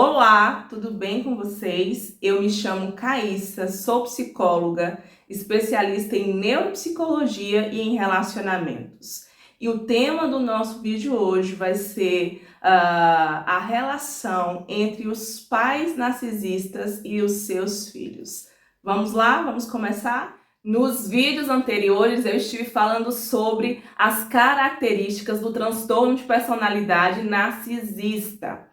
Olá, tudo bem com vocês? Eu me chamo Caíssa, sou psicóloga, especialista em neuropsicologia e em relacionamentos. E o tema do nosso vídeo hoje vai ser a relação entre os pais narcisistas e os seus filhos. Vamos lá? Vamos começar? Nos vídeos anteriores eu estive falando sobre as características do transtorno de personalidade narcisista.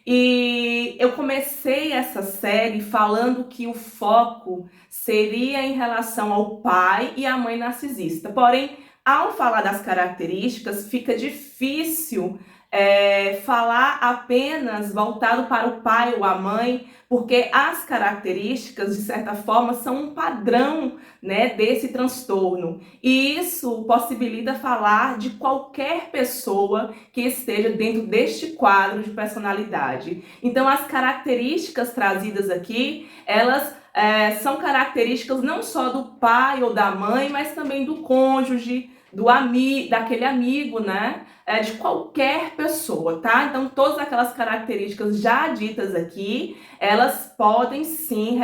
E eu comecei essa série falando que o foco seria em relação ao pai e à mãe narcisista. Porém, ao falar das características, fica difícil falar apenas voltado para o pai ou a mãe, porque as características, de certa forma, são um padrão, né, desse transtorno. E isso possibilita falar de qualquer pessoa que esteja dentro deste quadro de personalidade. Então, as características trazidas aqui, elas são características não só do pai ou da mãe, mas também do cônjuge, daquele amigo, né? De qualquer pessoa, tá? Então, todas aquelas características já ditas aqui, elas podem sim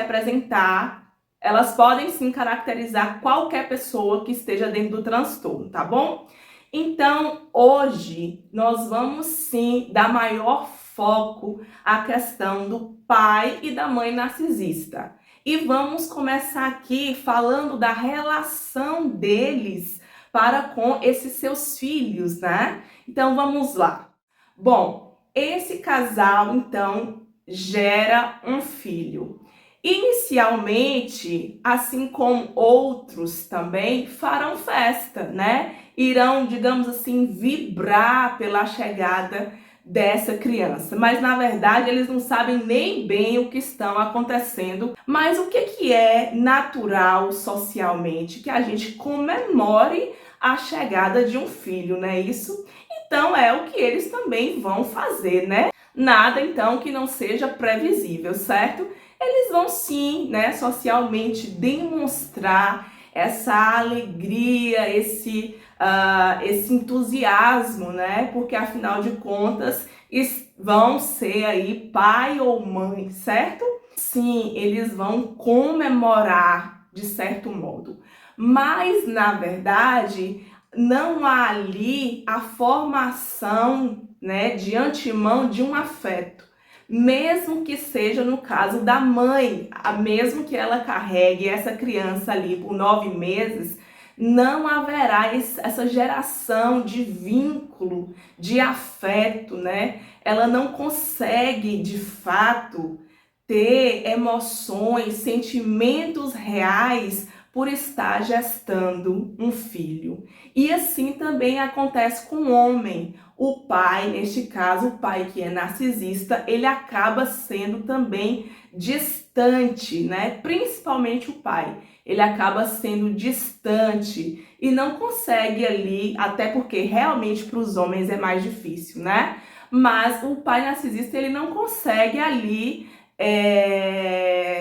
caracterizar qualquer pessoa que esteja dentro do transtorno, tá bom? Então, hoje, nós vamos sim dar maior foco à questão do pai e da mãe narcisista. E vamos começar aqui falando da relação deles para com esses seus filhos, né? Então, vamos lá. Bom, esse casal, então, gera um filho. Inicialmente, assim como outros também, farão festa, né? Irão, digamos assim, vibrar pela chegada dessa criança. Mas, na verdade, eles não sabem nem bem o que estão acontecendo. Mas o que é natural socialmente? Que a gente comemore a chegada de um filho, não é isso? Então, é o que eles também vão fazer, né? Nada, então, que não seja previsível, certo? Eles vão sim, né, socialmente demonstrar essa alegria, esse entusiasmo, né? Porque afinal de contas vão ser aí pai ou mãe, certo? Sim, eles vão comemorar de certo modo. Mas na verdade, não há ali a formação, né, de antemão de um afeto. Mesmo que seja no caso da mãe, mesmo que ela carregue essa criança ali por 9 meses, não haverá essa geração de vínculo, de afeto, né? Ela não consegue, de fato, ter emoções, sentimentos reais por estar gestando um filho. E assim também acontece com o homem. O pai, neste caso, o pai que é narcisista, ele acaba sendo também distante, né? Principalmente o pai. Ele acaba sendo distante e não consegue ali, até porque realmente para os homens é mais difícil, né? Mas o pai narcisista, ele não consegue ali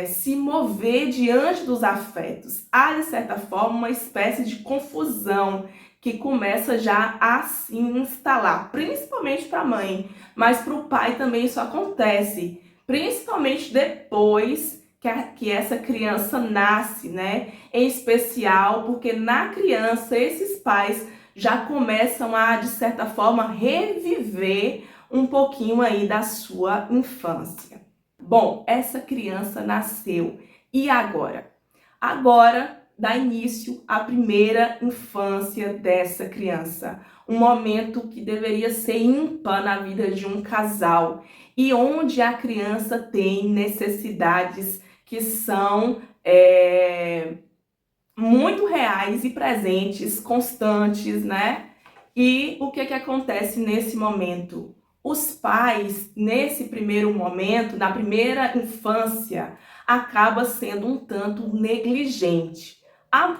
se mover diante dos afetos. Há, de certa forma, uma espécie de confusão que começa já a se instalar, principalmente para a mãe, mas para o pai também isso acontece, principalmente depois que essa criança nasce, né? Em especial porque na criança esses pais já começam a, de certa forma, reviver um pouquinho aí da sua infância. Bom, essa criança nasceu. E agora? Agora dá início à primeira infância dessa criança. Um momento que deveria ser ímpar na vida de um casal. E onde a criança tem necessidades que são muito reais e presentes, constantes, né? E o que acontece nesse momento? Os pais, nesse primeiro momento, na primeira infância, acaba sendo um tanto negligente.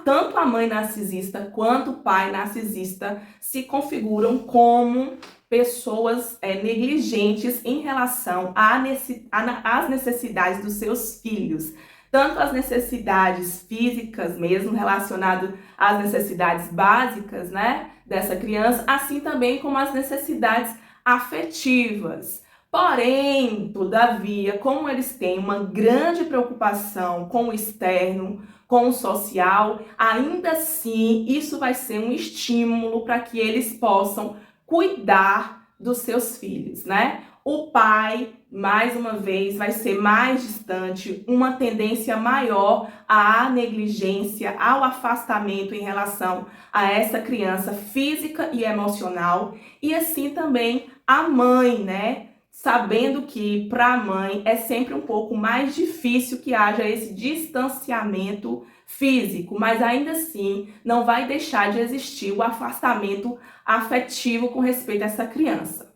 Tanto a mãe narcisista quanto o pai narcisista se configuram como pessoas negligentes em relação às necessidades dos seus filhos. Tanto as necessidades físicas mesmo, relacionado às necessidades básicas, né, dessa criança, assim também como as necessidades afetivas. Porém, todavia, como eles têm uma grande preocupação com o externo, com o social, ainda assim isso vai ser um estímulo para que eles possam cuidar dos seus filhos, né? O pai, mais uma vez, vai ser mais distante, uma tendência maior à negligência, ao afastamento em relação a essa criança física e emocional, e assim também a mãe, né? Sabendo que para a mãe é sempre um pouco mais difícil que haja esse distanciamento físico, mas ainda assim não vai deixar de existir o afastamento afetivo com respeito a essa criança.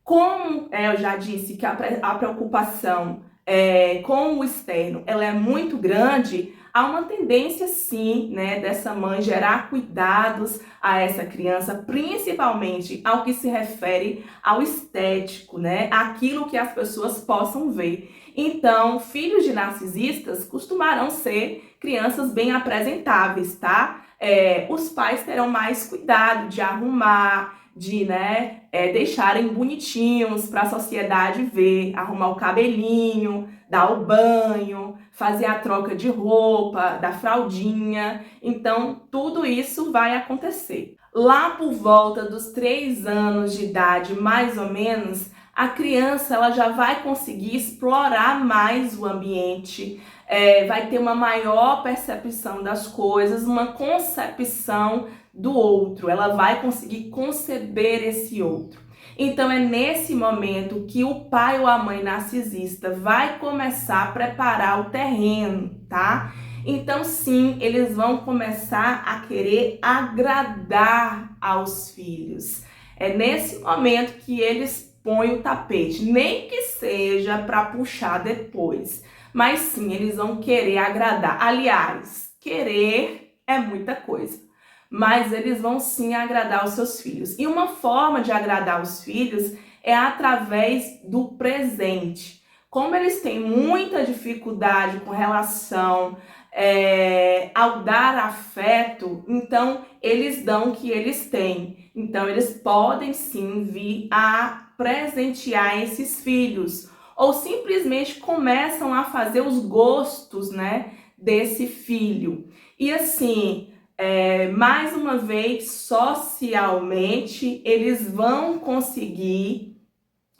Como eu já disse que a preocupação com o externo ela é muito grande, há uma tendência sim, né, dessa mãe gerar cuidados a essa criança, principalmente ao que se refere ao estético, né, aquilo que as pessoas possam ver. Então, filhos de narcisistas costumarão ser crianças bem apresentáveis, tá? Os pais terão mais cuidado de arrumar, de deixarem bonitinhos para a sociedade ver, arrumar o cabelinho, dar o banho, fazer a troca de roupa, da fraldinha. Então, tudo isso vai acontecer. Lá por volta dos 3 anos de idade, mais ou menos, a criança ela já vai conseguir explorar mais o ambiente, vai ter uma maior percepção das coisas, uma concepção do outro, ela vai conseguir conceber esse outro. Então é nesse momento que o pai ou a mãe narcisista vai começar a preparar o terreno, tá? Então sim, eles vão começar a querer agradar aos filhos. É nesse momento que eles põem o tapete, nem que seja para puxar depois, mas sim, eles vão querer agradar. Aliás, querer é muita coisa, mas eles vão sim agradar os seus filhos. E uma forma de agradar os filhos é através do presente. Como eles têm muita dificuldade com relação ao dar afeto, então eles dão o que eles têm. Então eles podem sim vir a presentear esses filhos, ou simplesmente começam a fazer os gostos, né, desse filho. E assim, mais uma vez, socialmente, eles vão conseguir,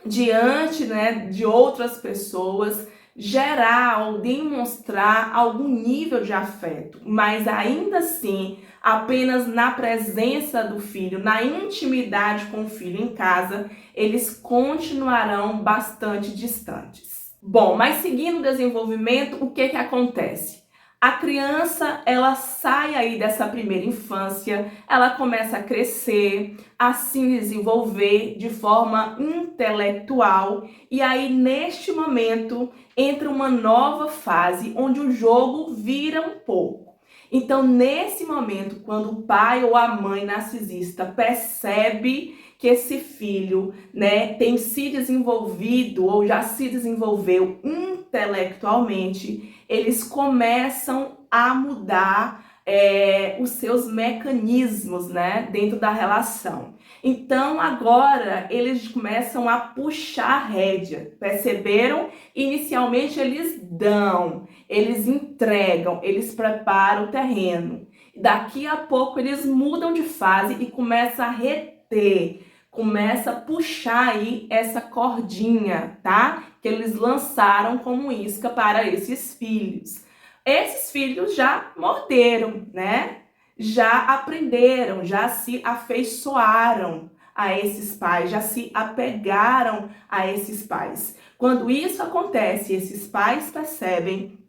diante, né, de outras pessoas, gerar ou demonstrar algum nível de afeto, mas ainda assim, apenas na presença do filho, na intimidade com o filho em casa, eles continuarão bastante distantes. Bom, mas seguindo o desenvolvimento, o que acontece? A criança, ela sai aí dessa primeira infância, ela começa a crescer, a se desenvolver de forma intelectual, e aí neste momento entra uma nova fase onde o jogo vira um pouco. Então, nesse momento, quando o pai ou a mãe narcisista percebe que esse filho, né, tem se desenvolvido ou já se desenvolveu intelectualmente, eles começam a mudar os seus mecanismos, né, dentro da relação. Então, agora, eles começam a puxar a rédea. Perceberam? Inicialmente, eles dão, eles entregam, eles preparam o terreno. Daqui a pouco, eles mudam de fase e começam a reter, começa a puxar aí essa cordinha, tá? Que eles lançaram como isca para esses filhos. Esses filhos já morderam, né? Já aprenderam, já se afeiçoaram a esses pais, já se apegaram a esses pais. Quando isso acontece, esses pais percebem,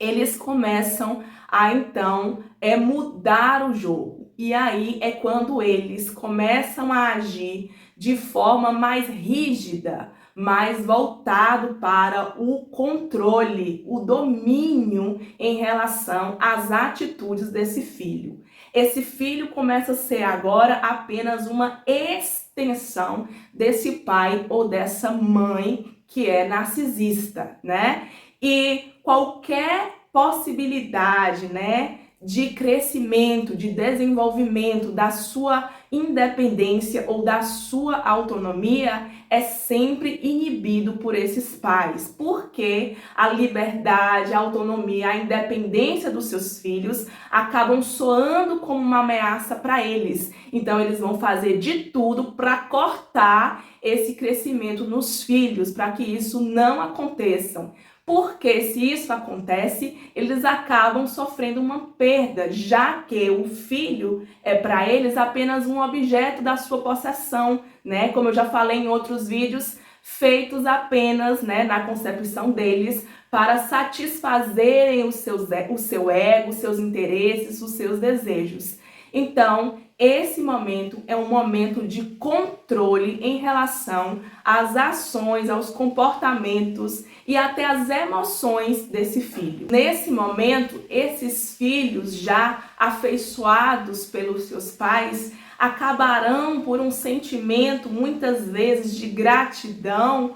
eles começam a então mudar o jogo. E aí é quando eles começam a agir de forma mais rígida, mais voltado para o controle, o domínio em relação às atitudes desse filho. Esse filho começa a ser agora apenas uma extensão desse pai ou dessa mãe que é narcisista, né? E qualquer possibilidade, né, de crescimento, de desenvolvimento da sua independência ou da sua autonomia é sempre inibido por esses pais, porque a liberdade, a autonomia, a independência dos seus filhos acabam soando como uma ameaça para eles. Então eles vão fazer de tudo para cortar esse crescimento nos filhos, para que isso não aconteça. Porque se isso acontece, eles acabam sofrendo uma perda, já que o filho é para eles apenas um objeto da sua possessão, né? Como eu já falei em outros vídeos, feitos apenas, né, na concepção deles para satisfazerem o seu ego, os seus interesses, os seus desejos. Então, esse momento é um momento de controle em relação às ações, aos comportamentos e até às emoções desse filho. Nesse momento, esses filhos já afeiçoados pelos seus pais acabarão por um sentimento, muitas vezes, de gratidão,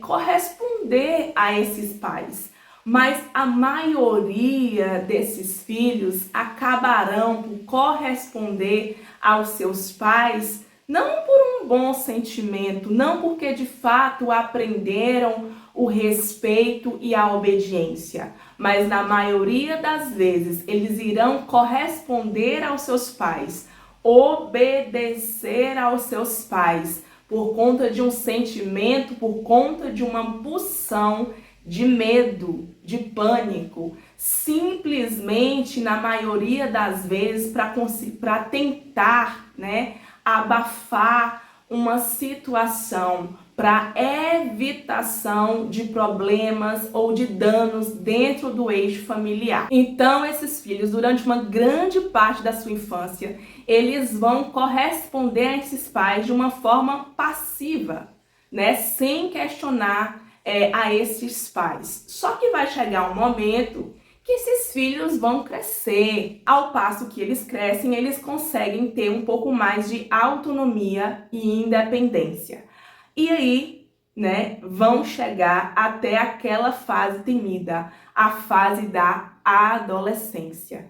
corresponder a esses pais. Mas a maioria desses filhos acabarão por corresponder aos seus pais, não por um bom sentimento, não porque de fato aprenderam o respeito e a obediência, mas na maioria das vezes eles irão corresponder aos seus pais, obedecer aos seus pais, por conta de um sentimento, por conta de uma pulsão de medo, de pânico, simplesmente na maioria das vezes para tentar, né, abafar uma situação, para evitação de problemas ou de danos dentro do eixo familiar. Então, esses filhos, durante uma grande parte da sua infância, eles vão corresponder a esses pais de uma forma passiva, né, sem questionar a esses pais. Só que vai chegar um momento que esses filhos vão crescer. Ao passo que eles crescem, eles conseguem ter um pouco mais de autonomia e independência. E aí, né, vão chegar até aquela fase temida, a fase da adolescência.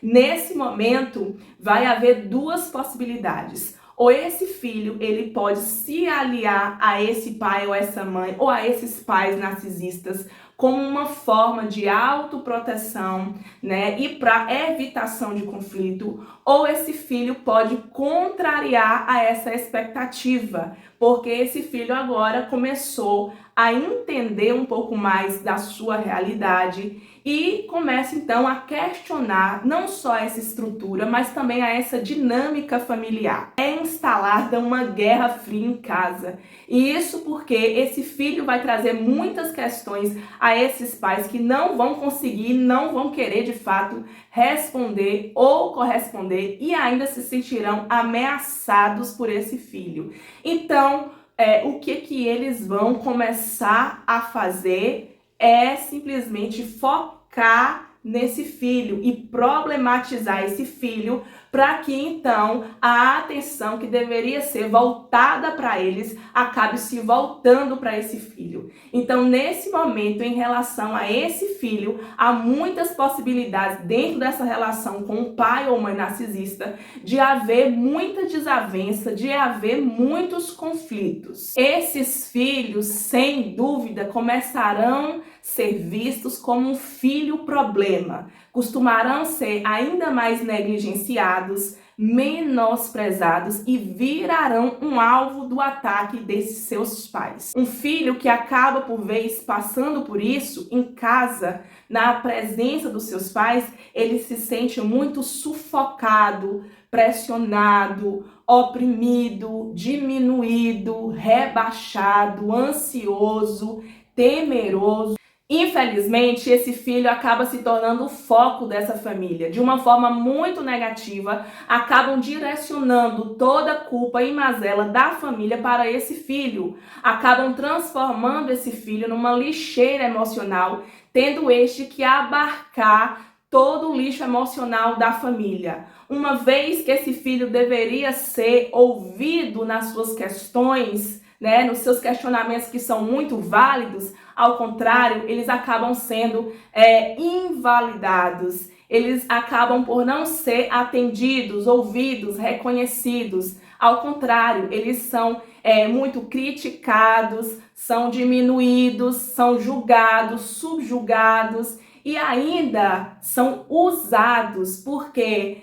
Nesse momento, vai haver duas possibilidades. Ou esse filho, ele pode se aliar a esse pai ou essa mãe, ou a esses pais narcisistas, como uma forma de autoproteção, né, e para evitação de conflito, ou esse filho pode contrariar a essa expectativa, porque esse filho agora começou a entender um pouco mais da sua realidade e começa então a questionar não só essa estrutura, mas também a essa dinâmica familiar. É instalada uma guerra fria em casa. E isso porque esse filho vai trazer muitas questões a esses pais que não vão conseguir, não vão querer de fato responder ou corresponder e ainda se sentirão ameaçados por esse filho. Então, o que eles vão começar a fazer é simplesmente focar nesse filho e problematizar esse filho para que então a atenção que deveria ser voltada para eles acabe se voltando para esse filho. Então, nesse momento, em relação a esse filho, há muitas possibilidades dentro dessa relação com o pai ou mãe narcisista de haver muita desavença, de haver muitos conflitos. Esses filhos, sem dúvida, começarão a ser vistos como um filho problema, costumarão ser ainda mais negligenciados, menosprezados e virarão um alvo do ataque desses seus pais. Um filho que acaba por vez passando por isso em casa, na presença dos seus pais, ele se sente muito sufocado, pressionado, oprimido, diminuído, rebaixado, ansioso, temeroso. Infelizmente, esse filho acaba se tornando o foco dessa família. De uma forma muito negativa, acabam direcionando toda a culpa e mazela da família para esse filho. Acabam transformando esse filho numa lixeira emocional, tendo este que abarcar todo o lixo emocional da família. Uma vez que esse filho deveria ser ouvido nas suas questões, né, nos seus questionamentos que são muito válidos, ao contrário, eles acabam sendo invalidados. Eles acabam por não ser atendidos, ouvidos, reconhecidos. Ao contrário, eles são muito criticados, são diminuídos, são julgados, subjugados e ainda são usados porque,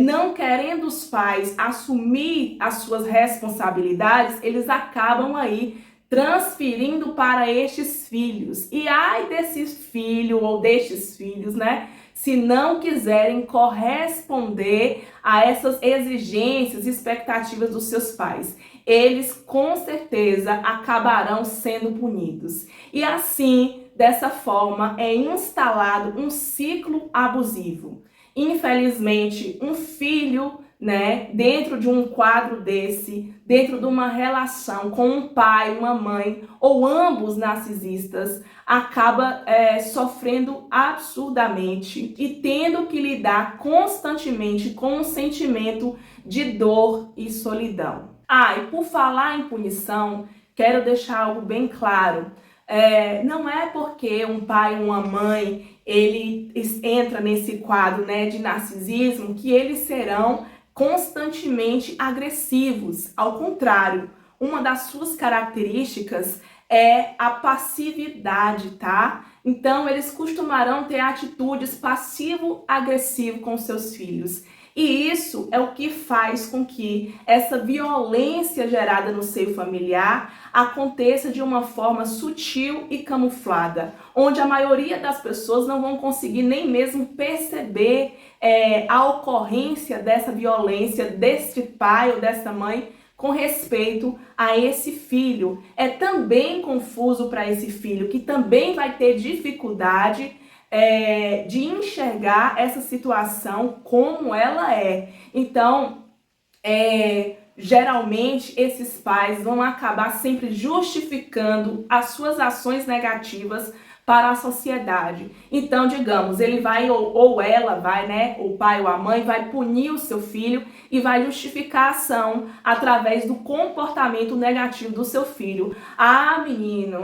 não querendo os pais assumir as suas responsabilidades, eles acabam aí transferindo para estes filhos. E ai desse filho ou destes filhos, né? Se não quiserem corresponder a essas exigências e expectativas dos seus pais, eles com certeza acabarão sendo punidos. E assim, dessa forma, é instalado um ciclo abusivo. Infelizmente, um filho, né, dentro de um quadro desse, dentro de uma relação com um pai, uma mãe ou ambos narcisistas, acaba sofrendo absurdamente e tendo que lidar constantemente com um sentimento de dor e solidão. E por falar em punição, quero deixar algo bem claro. Não é porque um pai ou uma mãe ele entra nesse quadro, né, de narcisismo que eles serão constantemente agressivos. Ao contrário, uma das suas características é a passividade, tá? Então, eles costumarão ter atitudes passivo-agressivo com seus filhos. E isso é o que faz com que essa violência gerada no seio familiar aconteça de uma forma sutil e camuflada, onde a maioria das pessoas não vão conseguir nem mesmo perceber a ocorrência dessa violência desse pai ou dessa mãe com respeito a esse filho. É também confuso para esse filho, que também vai ter dificuldade de enxergar essa situação como ela é. Então, geralmente, esses pais vão acabar sempre justificando as suas ações negativas para a sociedade. Então, digamos, ele vai ou ela vai, né, o pai ou a mãe vai punir o seu filho e vai justificar a ação através do comportamento negativo do seu filho. Menino,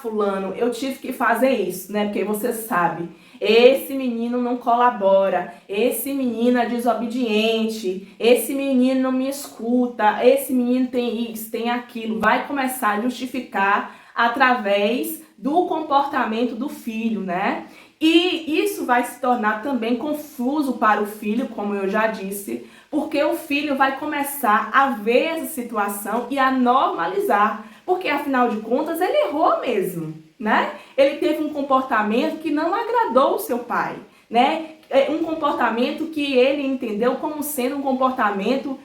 fulano, eu tive que fazer isso, né, porque você sabe, esse menino não colabora, esse menino é desobediente, esse menino não me escuta, esse menino tem isso, tem aquilo. Vai começar a justificar através do comportamento do filho, né? E isso vai se tornar também confuso para o filho, como eu já disse, porque o filho vai começar a ver essa situação e a normalizar, porque afinal de contas ele errou mesmo, né? Ele teve um comportamento que não agradou o seu pai, né? Um comportamento que ele entendeu como sendo um comportamento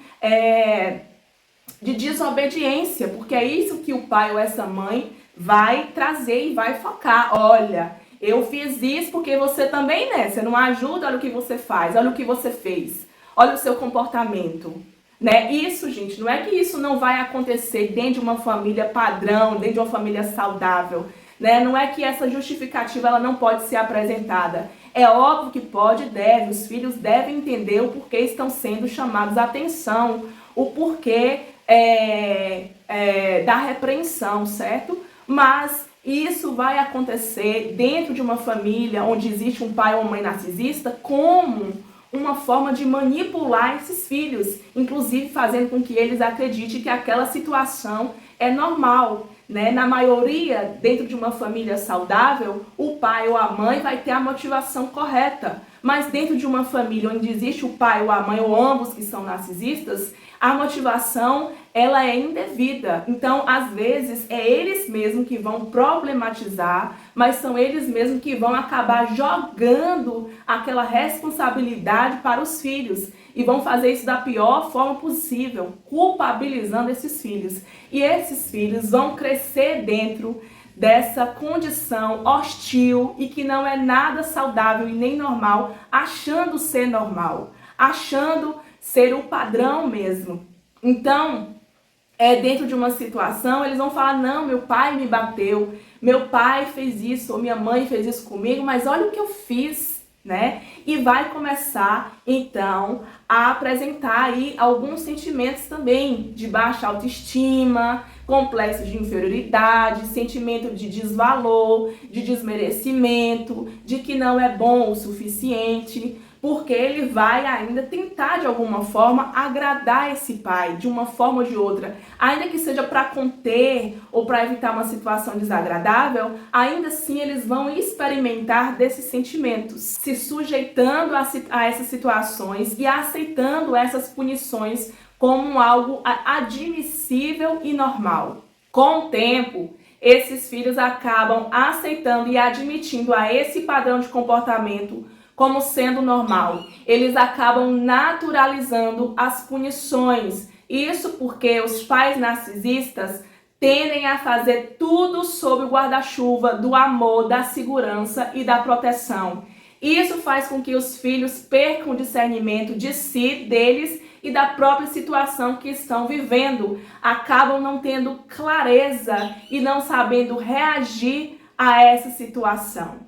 de desobediência, porque é isso que o pai ou essa mãe vai trazer e vai focar. Olha, eu fiz isso porque você também, né? Você não ajuda, olha o que você faz, olha o que você fez, olha o seu comportamento, né? Isso, gente, não é que isso não vai acontecer dentro de uma família padrão, dentro de uma família saudável, né? Não é que essa justificativa ela não pode ser apresentada. É óbvio que pode e deve, os filhos devem entender o porquê estão sendo chamados à atenção, o porquê da repreensão, certo? Mas isso vai acontecer dentro de uma família onde existe um pai ou uma mãe narcisista como uma forma de manipular esses filhos, inclusive fazendo com que eles acreditem que aquela situação é normal, né? Na maioria, dentro de uma família saudável, o pai ou a mãe vai ter a motivação correta. Mas dentro de uma família onde existe o pai ou a mãe, ou ambos que são narcisistas, a motivação ela é indevida. Então, às vezes, é eles mesmos que vão problematizar, mas são eles mesmos que vão acabar jogando aquela responsabilidade para os filhos. E vão fazer isso da pior forma possível, culpabilizando esses filhos. E esses filhos vão crescer dentro dessa condição hostil e que não é nada saudável e nem normal, achando ser normal, achando ser o padrão mesmo. Então, dentro de uma situação, eles vão falar, não, meu pai me bateu, meu pai fez isso, ou minha mãe fez isso comigo, mas olha o que eu fiz, né? E vai começar, então, a apresentar aí alguns sentimentos também de baixa autoestima, complexo de inferioridade, sentimento de desvalor, de desmerecimento, de que não é bom o suficiente. porque ele vai ainda tentar de alguma forma agradar esse pai, de uma forma ou de outra, ainda que seja para conter ou para evitar uma situação desagradável, ainda assim eles vão experimentar desses sentimentos, se sujeitando a essas situações e aceitando essas punições como algo admissível e normal. Com o tempo, esses filhos acabam aceitando e admitindo a esse padrão de comportamento como sendo normal. Eles acabam naturalizando as punições. Isso porque os pais narcisistas tendem a fazer tudo sob o guarda-chuva do amor, da segurança e da proteção. Isso faz com que os filhos percam o discernimento de si, deles e da própria situação que estão vivendo. Acabam não tendo clareza e não sabendo reagir a essa situação.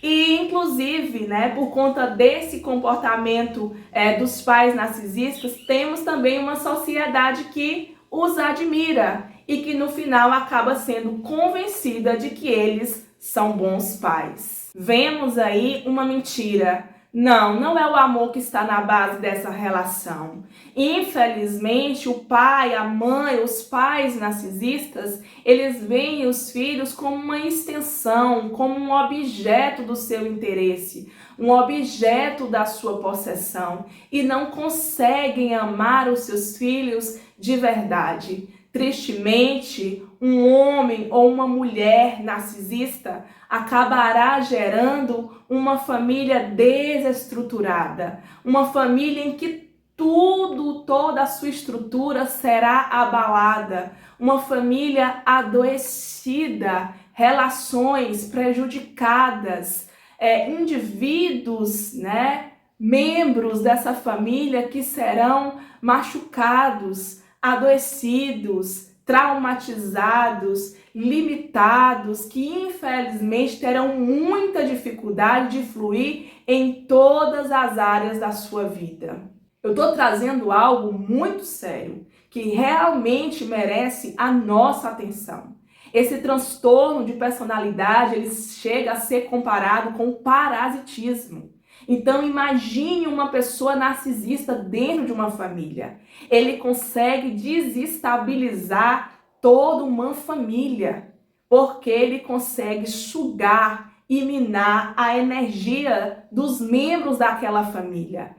E, inclusive, por conta desse comportamento dos pais narcisistas, temos também uma sociedade que os admira e que no final acaba sendo convencida de que eles são bons pais. Vemos aí uma mentira. Não é o amor que está na base dessa relação. Infelizmente, o pai, a mãe, os pais narcisistas, eles veem os filhos como uma extensão, como um objeto do seu interesse, um objeto da sua possessão e não conseguem amar os seus filhos de verdade. Tristemente, um homem ou uma mulher narcisista acabará gerando uma família desestruturada, uma família em que toda a sua estrutura será abalada, uma família adoecida, relações prejudicadas, indivíduos, membros dessa família que serão machucados, adoecidos, traumatizados, limitados, que infelizmente terão muita dificuldade de fluir em todas as áreas da sua vida. Eu estou trazendo algo muito sério, que realmente merece a nossa atenção. Esse transtorno de personalidade, ele chega a ser comparado com o parasitismo. Então imagine uma pessoa narcisista dentro de uma família. Ele consegue desestabilizar toda uma família, porque ele consegue sugar e minar a energia dos membros daquela família.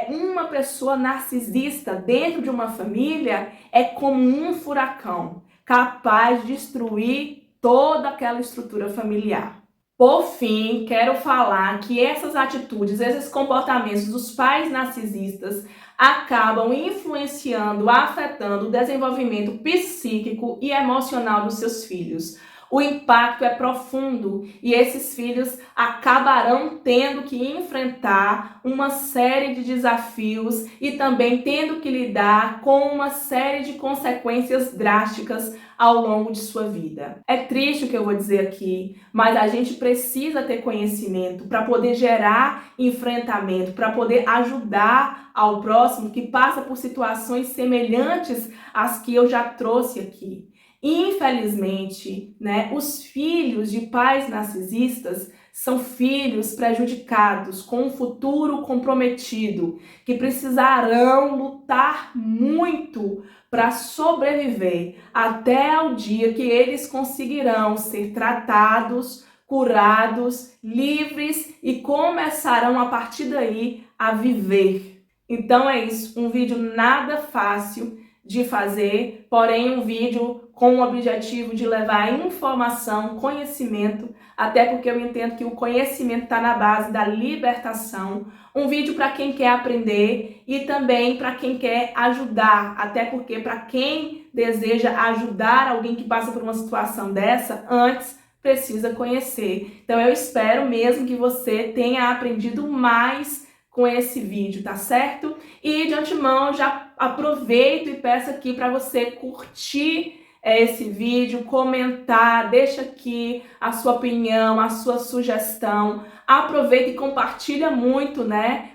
Uma pessoa narcisista dentro de uma família é como um furacão, capaz de destruir toda aquela estrutura familiar. Por fim, quero falar que essas atitudes, esses comportamentos dos pais narcisistas acabam influenciando, afetando o desenvolvimento psíquico e emocional dos seus filhos. O impacto é profundo e esses filhos acabarão tendo que enfrentar uma série de desafios e também tendo que lidar com uma série de consequências drásticas ao longo de sua vida. É triste o que eu vou dizer aqui, mas a gente precisa ter conhecimento para poder gerar enfrentamento, para poder ajudar ao próximo que passa por situações semelhantes às que eu já trouxe aqui. Infelizmente, os filhos de pais narcisistas são filhos prejudicados, com um futuro comprometido, que precisarão lutar muito para sobreviver até o dia que eles conseguirão ser tratados, curados, livres e começarão a partir daí a viver. Então é isso, um vídeo nada fácil de fazer, porém um vídeo com o objetivo de levar informação, conhecimento, até porque eu entendo que o conhecimento está na base da libertação. Um vídeo para quem quer aprender e também para quem quer ajudar, até porque para quem deseja ajudar alguém que passa por uma situação dessa, antes precisa conhecer. Então eu espero mesmo que você tenha aprendido mais com esse vídeo, tá certo? E de antemão já aproveito e peço aqui para você curtir esse vídeo, comentar, deixa aqui a sua opinião, a sua sugestão. Aproveita e compartilha muito,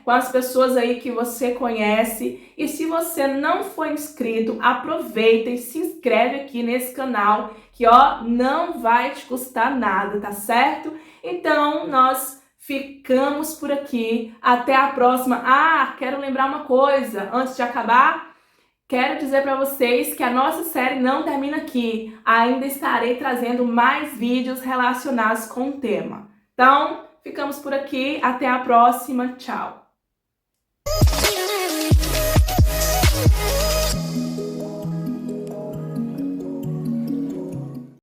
com as pessoas aí que você conhece. E se você não for inscrito, aproveita e se inscreve aqui nesse canal, que não vai te custar nada, tá certo? Então, nós ficamos por aqui. Até a próxima. Quero lembrar uma coisa antes de acabar. Quero dizer para vocês que a nossa série não termina aqui. Ainda estarei trazendo mais vídeos relacionados com o tema. Então, ficamos por aqui. Até a próxima. Tchau!